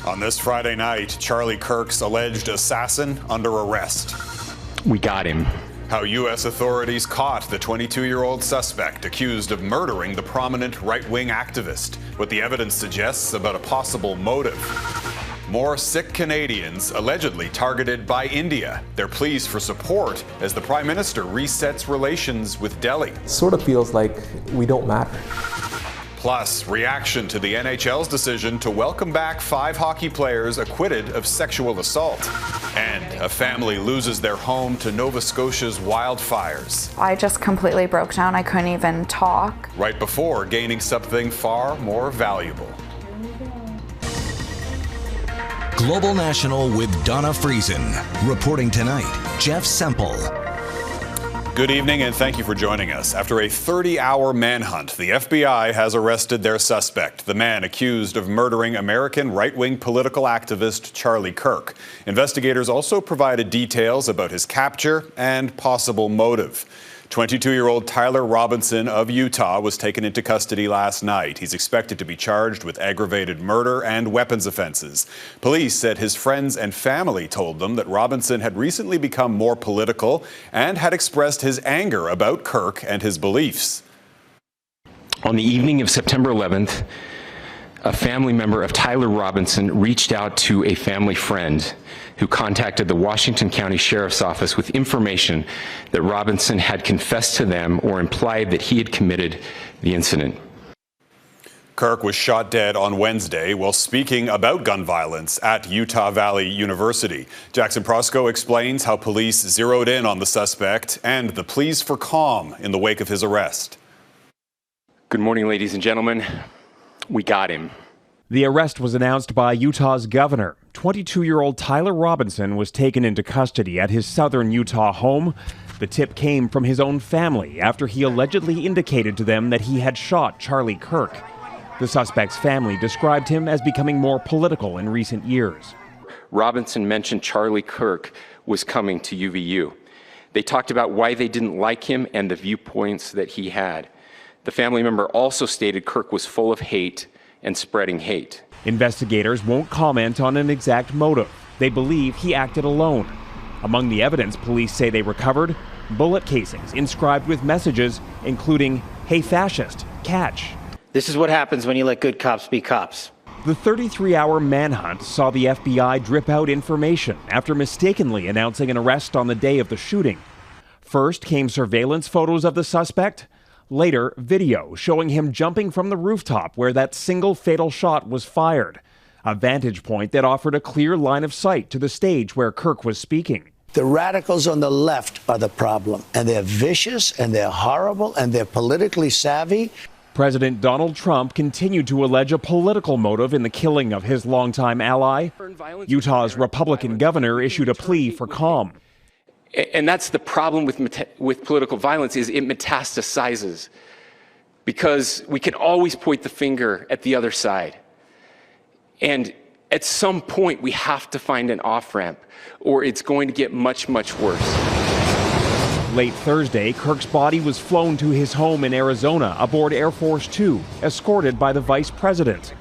On this Friday night, Charlie Kirk's alleged assassin under arrest. We got him. How U.S. authorities caught the 22-year-old suspect accused of murdering the prominent right-wing activist. What the evidence suggests about a possible motive. More Sikh Canadians allegedly targeted by India. Their pleas for support as the Prime Minister resets relations with Delhi. Sort of feels like we don't matter. Plus, reaction to the NHL's decision to welcome back 5 hockey players acquitted of sexual assault. And a family loses their home to Nova Scotia's wildfires. I just completely broke down. I couldn't even talk. Right before gaining something far more valuable. Global National with Donna Friesen. Reporting tonight, Jeff Semple. Good evening and thank you for joining us. After a 30-hour manhunt, the FBI has arrested their suspect, the man accused of murdering American right-wing political activist Charlie Kirk. Investigators also provided details about his capture and possible motive. 22-year-old Tyler Robinson of Utah was taken into custody last night. He's expected to be charged with aggravated murder and weapons offenses. Police said his friends and family told them that Robinson had recently become more political and had expressed his anger about Kirk and his beliefs. On the evening of September 11th, a family member of Tyler Robinson reached out to a family friend who contacted the Washington County Sheriff's Office with information that Robinson had confessed to them or implied that he had committed the incident. Kirk was shot dead on Wednesday while speaking about gun violence at Utah Valley University. Jackson Proskow explains how police zeroed in on the suspect and the pleas for calm in the wake of his arrest. Good morning, ladies and gentlemen. We got him. The arrest was announced by Utah's governor. 22-year-old Tyler Robinson was taken into custody at his southern Utah home. The tip came from his own family after he allegedly indicated to them that he had shot Charlie Kirk. The suspect's family described him as becoming more political in recent years. Robinson mentioned Charlie Kirk was coming to UVU. They talked about why they didn't like him and the viewpoints that he had. The family member also stated Kirk was full of hate and spreading hate. Investigators won't comment on an exact motive. They believe he acted alone. Among the evidence police say they recovered, bullet casings inscribed with messages including, "Hey fascist, catch." This is what happens when you let good cops be cops. The 33-hour manhunt saw the FBI drip out information after mistakenly announcing an arrest on the day of the shooting. First came surveillance photos of the suspect. Later, video showing him jumping from the rooftop where that single fatal shot was fired, a vantage point that offered a clear line of sight to the stage where Kirk was speaking. The radicals on the left are the problem, and they're vicious, and they're horrible, and they're politically savvy. President Donald Trump continued to allege a political motive in the killing of his longtime ally. Utah's Republican governor issued a plea for calm. And that's the problem with political violence, is it metastasizes, because we can always point the finger at the other side. And at some point, we have to find an off-ramp, or it's going to get much, much worse. Late Thursday, Kirk's body was flown to his home in Arizona aboard Air Force Two, escorted by the vice president.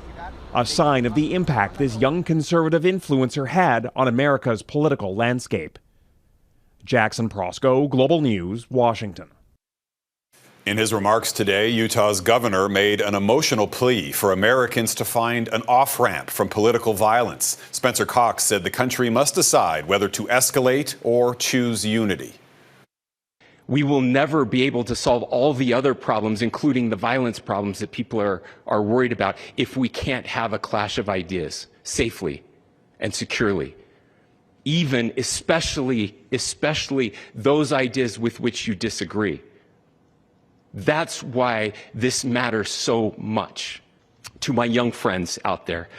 A sign of the impact this young conservative influencer had on America's political landscape. Jackson Proskow, Global News, Washington. In his remarks today, Utah's governor made an emotional plea for Americans to find an off-ramp from political violence. Spencer Cox said the country must decide whether to escalate or choose unity. We will never be able to solve all the other problems, including the violence problems that people are worried about, if we can't have a clash of ideas safely and securely. Even, especially those ideas with which you disagree. That's why this matters so much. To my young friends out there,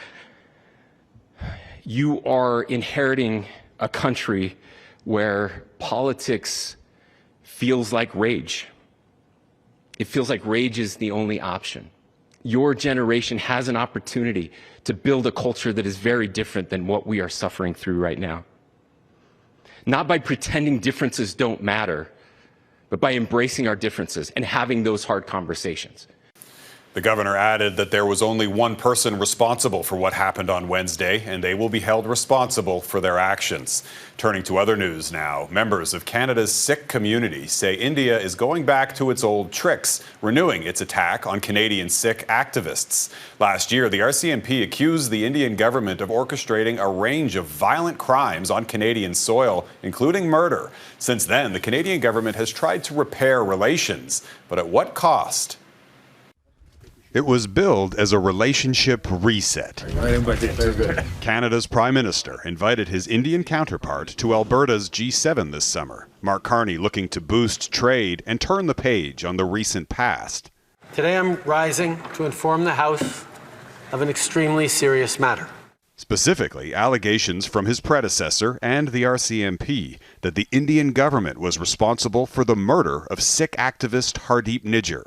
you are inheriting a country where politics feels like rage. It feels like rage is the only option. Your generation has an opportunity to build a culture that is very different than what we are suffering through right now. Not by pretending differences don't matter, but by embracing our differences and having those hard conversations. The governor added that there was only one person responsible for what happened on Wednesday, and they will be held responsible for their actions. Turning to other news now, members of Canada's Sikh community say India is going back to its old tricks, renewing its attack on Canadian Sikh activists. Last year, the RCMP accused the Indian government of orchestrating a range of violent crimes on Canadian soil, including murder. Since then, the Canadian government has tried to repair relations, but at what cost? It was billed as a relationship reset. Canada's Prime Minister invited his Indian counterpart to Alberta's G7 this summer. Mark Carney looking to boost trade and turn the page on the recent past. Today I'm rising to inform the House of an extremely serious matter. Specifically, allegations from his predecessor and the RCMP that the Indian government was responsible for the murder of Sikh activist Hardeep Nijjar,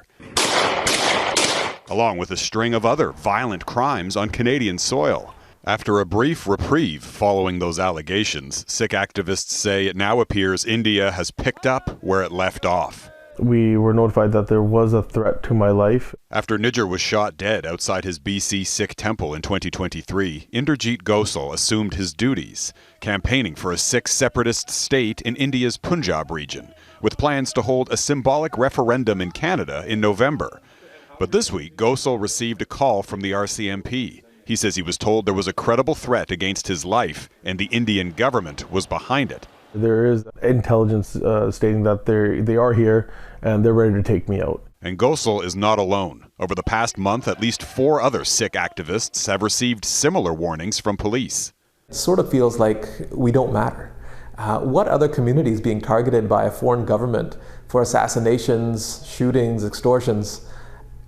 along with a string of other violent crimes on Canadian soil. After a brief reprieve following those allegations, Sikh activists say it now appears India has picked up where it left off. We were notified that there was a threat to my life. After Nijjar was shot dead outside his BC Sikh temple in 2023, Inderjeet Gosal assumed his duties, campaigning for a Sikh separatist state in India's Punjab region, with plans to hold a symbolic referendum in Canada in November. But this week, Gosal received a call from the RCMP. He says he was told there was a credible threat against his life, and the Indian government was behind it. There is intelligence stating that they are here, and they're ready to take me out. And Gosal is not alone. Over the past month, at least 4 other Sikh activists have received similar warnings from police. It sort of feels like we don't matter. What other community is being targeted by a foreign government for assassinations, shootings, extortions?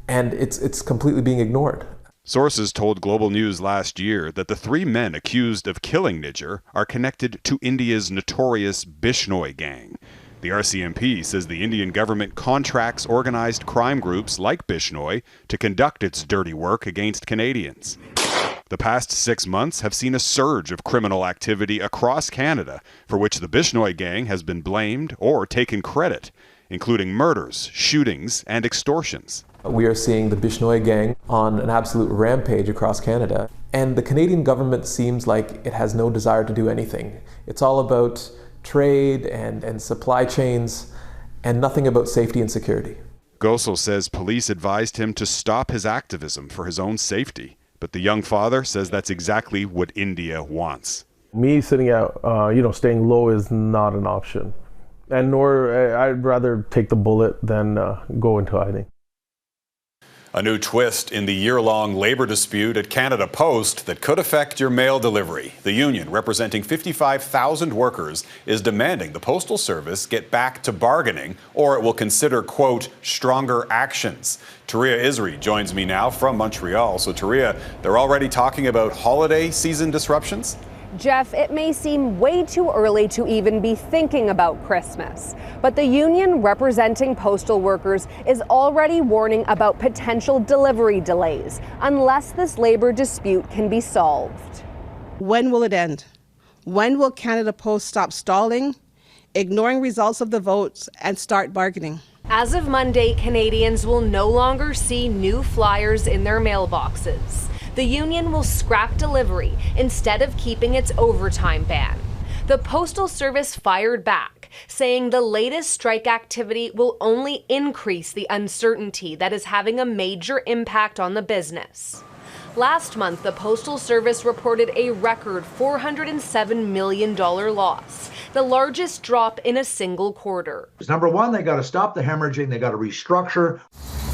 And it's completely being ignored. Sources told Global News last year that the 3 men accused of killing Nijjar are connected to India's notorious Bishnoi gang. The RCMP says the Indian government contracts organized crime groups like Bishnoi to conduct its dirty work against Canadians. The past 6 months have seen a surge of criminal activity across Canada, for which the Bishnoi gang has been blamed or taken credit, including murders, shootings, and extortions. We are seeing the Bishnoi gang on an absolute rampage across Canada, and the Canadian government seems like it has no desire to do anything. It's all about trade and supply chains, and nothing about safety and security. Gosal says police advised him to stop his activism for his own safety, but the young father says that's exactly what India wants. Me sitting out, staying low is not an option, and nor I'd rather take the bullet than go into hiding. A new twist in the year-long labor dispute at Canada Post that could affect your mail delivery. The union, representing 55,000 workers, is demanding the Postal Service get back to bargaining, or it will consider, quote, stronger actions. Taria Isri joins me now from Montreal. So, Taria, they're already talking about holiday season disruptions? Jeff, it may seem way too early to even be thinking about Christmas, but the union representing postal workers is already warning about potential delivery delays unless this labor dispute can be solved. When will it end? When will Canada Post stop stalling, ignoring results of the votes, and start bargaining? As of Monday, Canadians will no longer see new flyers in their mailboxes. The union will scrap delivery instead of keeping its overtime ban. The Postal Service fired back, saying the latest strike activity will only increase the uncertainty that is having a major impact on the business. Last month, the Postal Service reported a record $407 million loss, the largest drop in a single quarter. Number one, they got to stop the hemorrhaging, they got to restructure.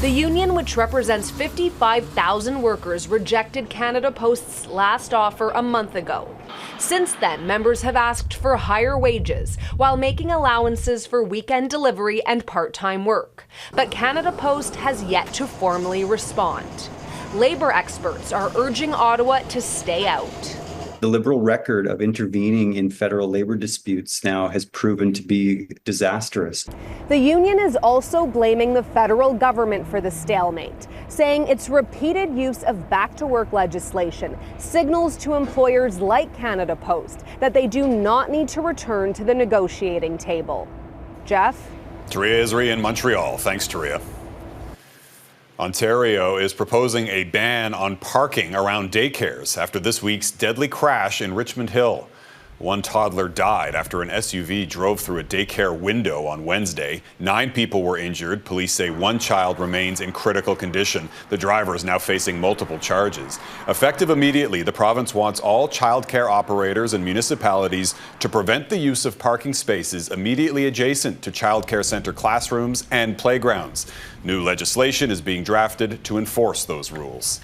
The union, which represents 55,000 workers, rejected Canada Post's last offer a month ago. Since then, members have asked for higher wages while making allowances for weekend delivery and part-time work. But Canada Post has yet to formally respond. Labor experts are urging Ottawa to stay out. The Liberal record of intervening in federal labor disputes now has proven to be disastrous. The union is also blaming the federal government for the stalemate, saying its repeated use of back-to-work legislation signals to employers like Canada Post that they do not need to return to the negotiating table. Jeff? Taria Isri in Montreal. Thanks, Taria. Ontario is proposing a ban on parking around daycares after this week's deadly crash in Richmond Hill. One toddler died after an SUV drove through a daycare window on Wednesday. 9 people were injured. Police say 1 child remains in critical condition. The driver is now facing multiple charges. Effective immediately, the province wants all childcare operators and municipalities to prevent the use of parking spaces immediately adjacent to childcare centre classrooms and playgrounds. New legislation is being drafted to enforce those rules.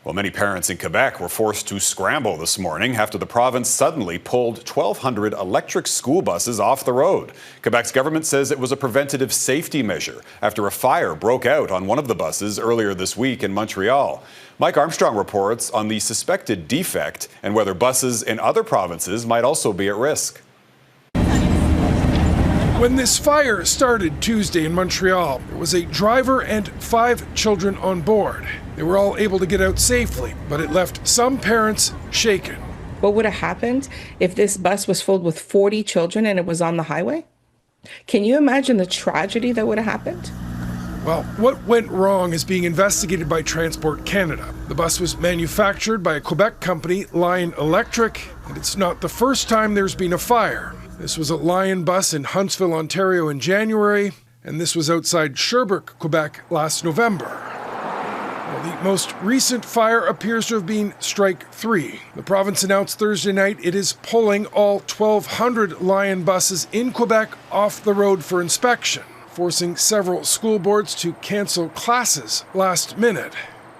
Well, many parents in Quebec were forced to scramble this morning after the province suddenly pulled 1,200 electric school buses off the road. Quebec's government says it was a preventative safety measure after a fire broke out on one of the buses earlier this week in Montreal. Mike Armstrong reports on the suspected defect and whether buses in other provinces might also be at risk. When this fire started Tuesday in Montreal, there was a driver and 5 children on board. They were all able to get out safely, but it left some parents shaken. What would have happened if this bus was filled with 40 children and it was on the highway? Can you imagine the tragedy that would have happened? Well, what went wrong is being investigated by Transport Canada. The bus was manufactured by a Quebec company, Lion Electric, and it's not the first time there's been a fire. This was a Lion bus in Huntsville, Ontario in January, and this was outside Sherbrooke, Quebec last November. Well, the most recent fire appears to have been Strike 3. The province announced Thursday night it is pulling all 1,200 Lion buses in Quebec off the road for inspection, forcing several school boards to cancel classes last minute.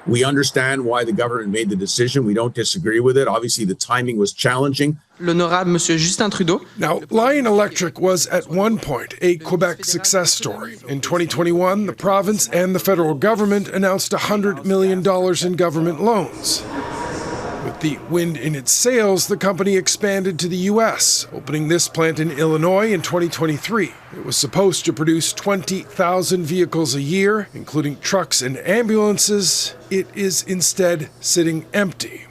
We understand why the government made the decision. We don't disagree with it. Obviously, the timing was challenging. L'honorable Monsieur Justin Trudeau. Now, Lion Electric was at one point a Quebec success story. In 2021, the province and the federal government announced $100 million in government loans. With the wind in its sails, the company expanded to the U.S., opening this plant in Illinois in 2023. It was supposed to produce 20,000 vehicles a year, including trucks and ambulances. It is instead sitting empty.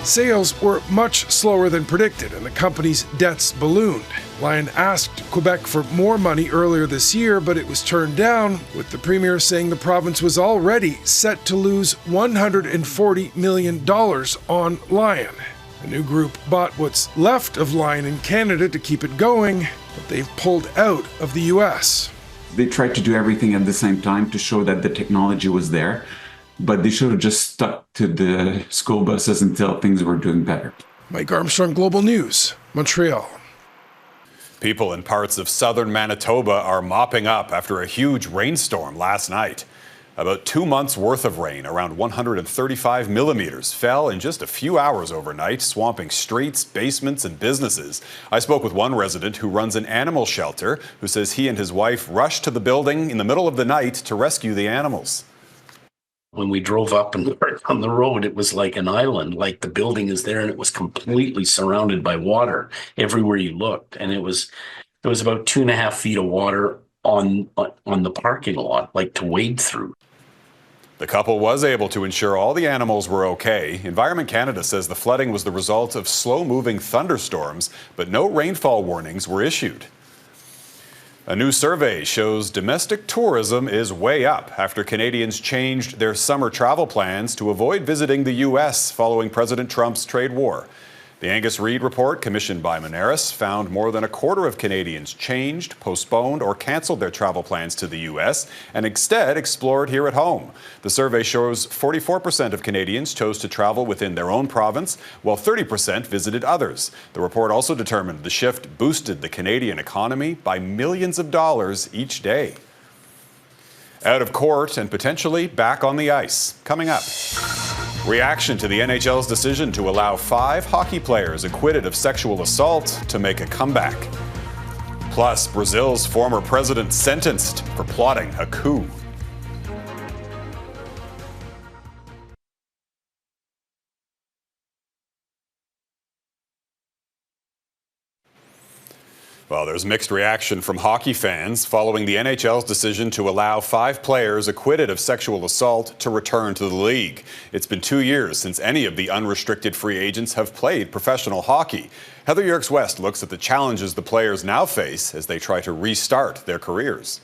Sales were much slower than predicted, and the company's debts ballooned. Lion asked Quebec for more money earlier this year, but it was turned down, with the premier saying the province was already set to lose $140 million on Lion. The new group bought what's left of Lion in Canada to keep it going, but they've pulled out of the U.S. They tried to do everything at the same time to show that the technology was there, but they should have just stuck to the school buses until things were doing better. Mike Armstrong, Global News, Montreal. People in parts of southern Manitoba are mopping up after a huge rainstorm last night. About 2 months' worth of rain, around 135 millimeters, fell in just a few hours overnight, swamping streets, basements, and businesses. I spoke with one resident who runs an animal shelter, who says he and his wife rushed to the building in the middle of the night to rescue the animals. When we drove up and on the road, it was like an island, like the building is there and it was completely surrounded by water everywhere you looked. And it was about 2.5 feet of water on the parking lot, like to wade through. The couple was able to ensure all the animals were okay. Environment Canada says the flooding was the result of slow-moving thunderstorms, but no rainfall warnings were issued. A new survey shows domestic tourism is way up after Canadians changed their summer travel plans to avoid visiting the U.S. following President Trump's trade war. The Angus Reid report, commissioned by Monaris, found more than a quarter of Canadians changed, postponed, or canceled their travel plans to the U.S. and instead explored here at home. The survey shows 44% of Canadians chose to travel within their own province, while 30% visited others. The report also determined the shift boosted the Canadian economy by millions of dollars each day. Out of court and potentially back on the ice. Coming up. Reaction to the NHL's decision to allow 5 hockey players acquitted of sexual assault to make a comeback. Plus, Brazil's former president sentenced for plotting a coup. Well, there's mixed reaction from hockey fans following the NHL's decision to allow 5 players acquitted of sexual assault to return to the league. It's been 2 years since any of the unrestricted free agents have played professional hockey. Heather Yerkes-West looks at the challenges the players now face as they try to restart their careers.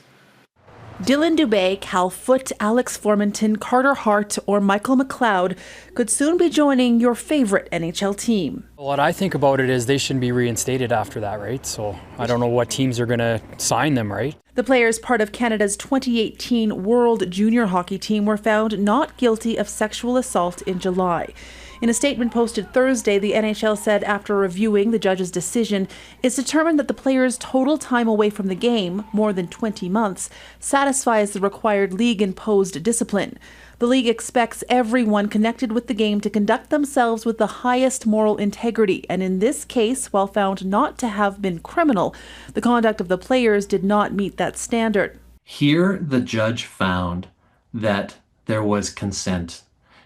Dylan Dubé, Cal Foote, Alex Formanton, Carter Hart, or Michael McLeod could soon be joining your favorite NHL team. What I think about it is they shouldn't be reinstated after that, right? So I don't know what teams are going to sign them, right? The players, part of Canada's 2018 World Junior Hockey Team, were found not guilty of sexual assault in July. In a statement posted Thursday, the NHL said after reviewing the judge's decision, it's determined that the players' total time away from the game, more than 20 months, satisfies the required league-imposed discipline. The league expects everyone connected with the game to conduct themselves with the highest moral integrity, and in this case, while found not to have been criminal, the conduct of the players did not meet that standard. Here, the judge found that there was consent.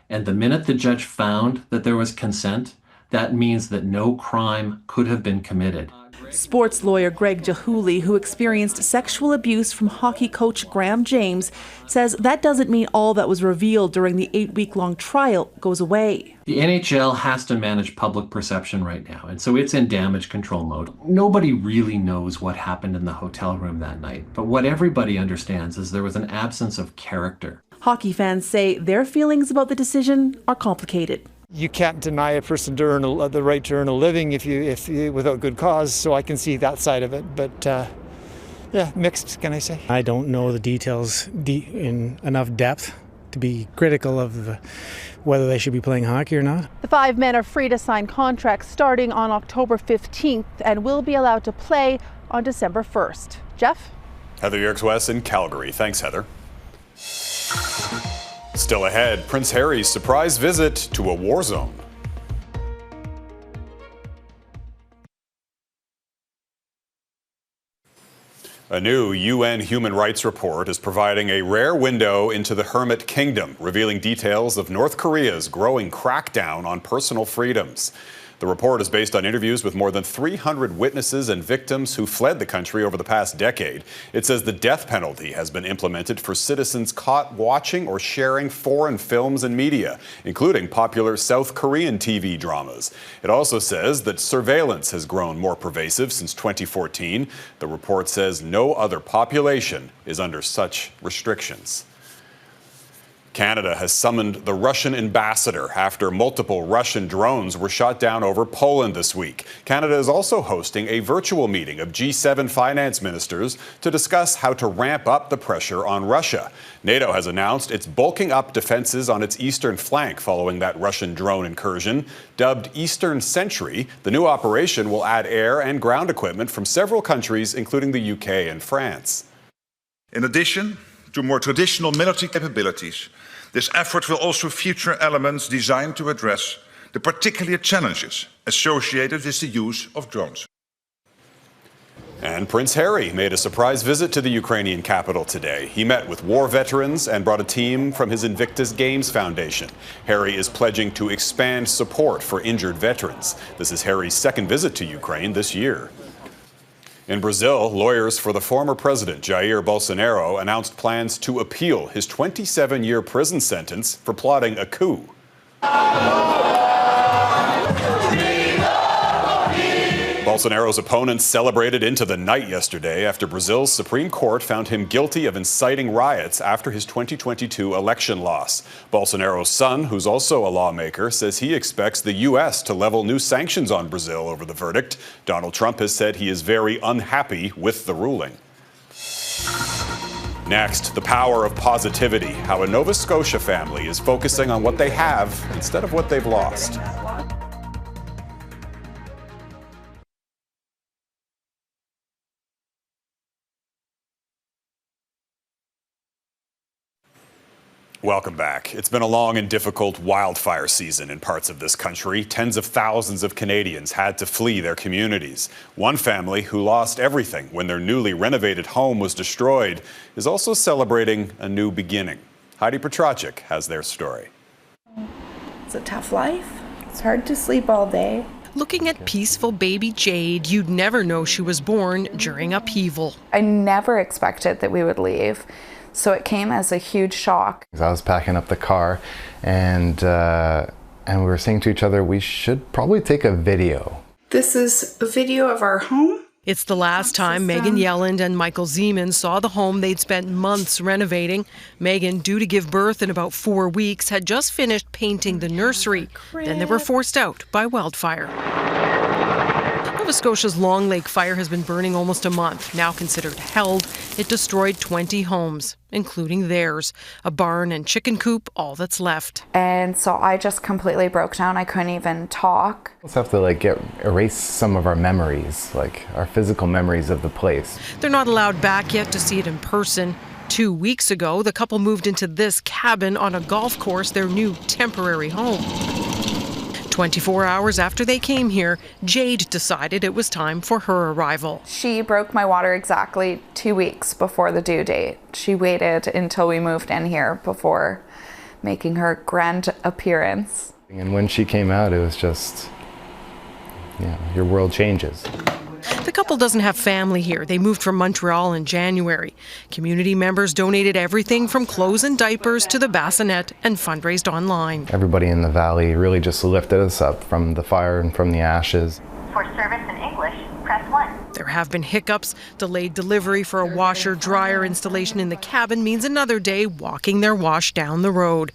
And the minute the judge found that there was consent, that means that no crime could have been committed. Sports lawyer Greg Jahuli, who experienced sexual abuse from hockey coach Graham James, says that doesn't mean all that was revealed during the 8-week-long trial goes away. The NHL has to manage public perception right now, and so it's in damage control mode. Nobody really knows what happened in the hotel room that night, but what everybody understands is there was an absence of character. Hockey fans say their feelings about the decision are complicated. You can't deny a person to earn the right to earn a living if without good cause, so I can see that side of it. But yeah, mixed, can I say? I don't know the details in enough depth to be critical of whether they should be playing hockey or not. The 5 men are free to sign contracts starting on October 15th and will be allowed to play on December 1st. Jeff? Heather Yerkes-West in Calgary. Thanks, Heather. Still ahead, Prince Harry's surprise visit to a war zone. A new UN human rights report is providing a rare window into the Hermit Kingdom, revealing details of North Korea's growing crackdown on personal freedoms. The report is based on interviews with more than 300 witnesses and victims who fled the country over the past decade. It says the death penalty has been implemented for citizens caught watching or sharing foreign films and media, including popular South Korean TV dramas. It also says that surveillance has grown more pervasive since 2014. The report says no other population is under such restrictions. Canada has summoned the Russian ambassador after multiple Russian drones were shot down over Poland this week. Canada is also hosting a virtual meeting of G7 finance ministers to discuss how to ramp up the pressure on Russia. NATO has announced it's bulking up defenses on its eastern flank following that Russian drone incursion. Dubbed Eastern Sentry, the new operation will add air and ground equipment from several countries, including the UK and France. In addition to more traditional military capabilities, this effort will also feature elements designed to address the particular challenges associated with the use of drones. And Prince Harry made a surprise visit to the Ukrainian capital today. He met with war veterans and brought a team from his Invictus Games Foundation. Harry is pledging to expand support for injured veterans. This is Harry's second visit to Ukraine this year. In Brazil, lawyers for the former president, Jair Bolsonaro, announced plans to appeal his 27-year prison sentence for plotting a coup. Bolsonaro's opponents celebrated into the night yesterday after Brazil's Supreme Court found him guilty of inciting riots after his 2022 election loss. Bolsonaro's son, who's also a lawmaker, says he expects the U.S. to level new sanctions on Brazil over the verdict. Donald Trump has said he is very unhappy with the ruling. Next, the power of positivity, how a Nova Scotia family is focusing on what they have instead of what they've lost. Welcome back. It's been a long and difficult wildfire season in parts of this country. Tens of thousands of Canadians had to flee their communities. One family who lost everything when their newly renovated home was destroyed is also celebrating a new beginning. Heidi Petracek has their story. It's a tough life. It's hard to sleep all day. Looking at peaceful baby Jade, you'd never know she was born during upheaval. I never expected that we would leave. So it came as a huge shock. I was packing up the car and we were saying to each other, we should probably take a video. This is a video of our home. It's the last time Megan Yelland and Michael Zeman saw the home they'd spent months renovating. Megan, due to give birth in about 4 weeks, had just finished painting the nursery. Then they were forced out by wildfire. Nova Scotia's Long Lake fire has been burning almost a month. Now considered held, it destroyed 20 homes, including theirs. A barn and chicken coop, all that's left. And so I just completely broke down. I couldn't even talk. We have to erase some of our memories, like our physical memories of the place. They're not allowed back yet to see it in person. 2 weeks ago, the couple moved into this cabin on a golf course, their new temporary home. 24 hours after they came here, Jade decided it was time for her arrival. She broke my water exactly 2 weeks before the due date. She waited until we moved in here before making her grand appearance. And when she came out, it was just, your world changes. The couple doesn't have family here. They moved from Montreal in January. Community members donated everything from clothes and diapers to the bassinet and fundraised online. Everybody in the valley really just lifted us up from the fire and from the ashes. For service in English, press 1. There have been hiccups. Delayed delivery for a washer-dryer installation in the cabin means another day walking their wash down the road.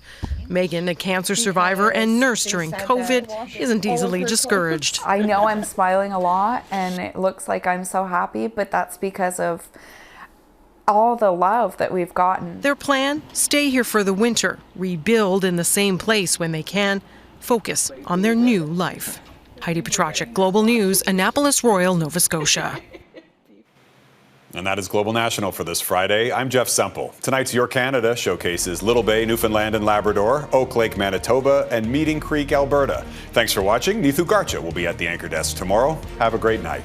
Megan, a cancer survivor and nurse during COVID, isn't easily discouraged. I know I'm smiling a lot and it looks like I'm so happy, but that's because of all the love that we've gotten. Their plan? Stay here for the winter, rebuild in the same place when they can, focus on their new life. Heidi Petracek, Global News, Annapolis Royal, Nova Scotia. And that is Global National for this Friday. I'm Jeff Semple. Tonight's Your Canada showcases Little Bay, Newfoundland and Labrador, Oak Lake, Manitoba, and Meeting Creek, Alberta. Thanks for watching. Neethu Garcha will be at the anchor desk tomorrow. Have a great night.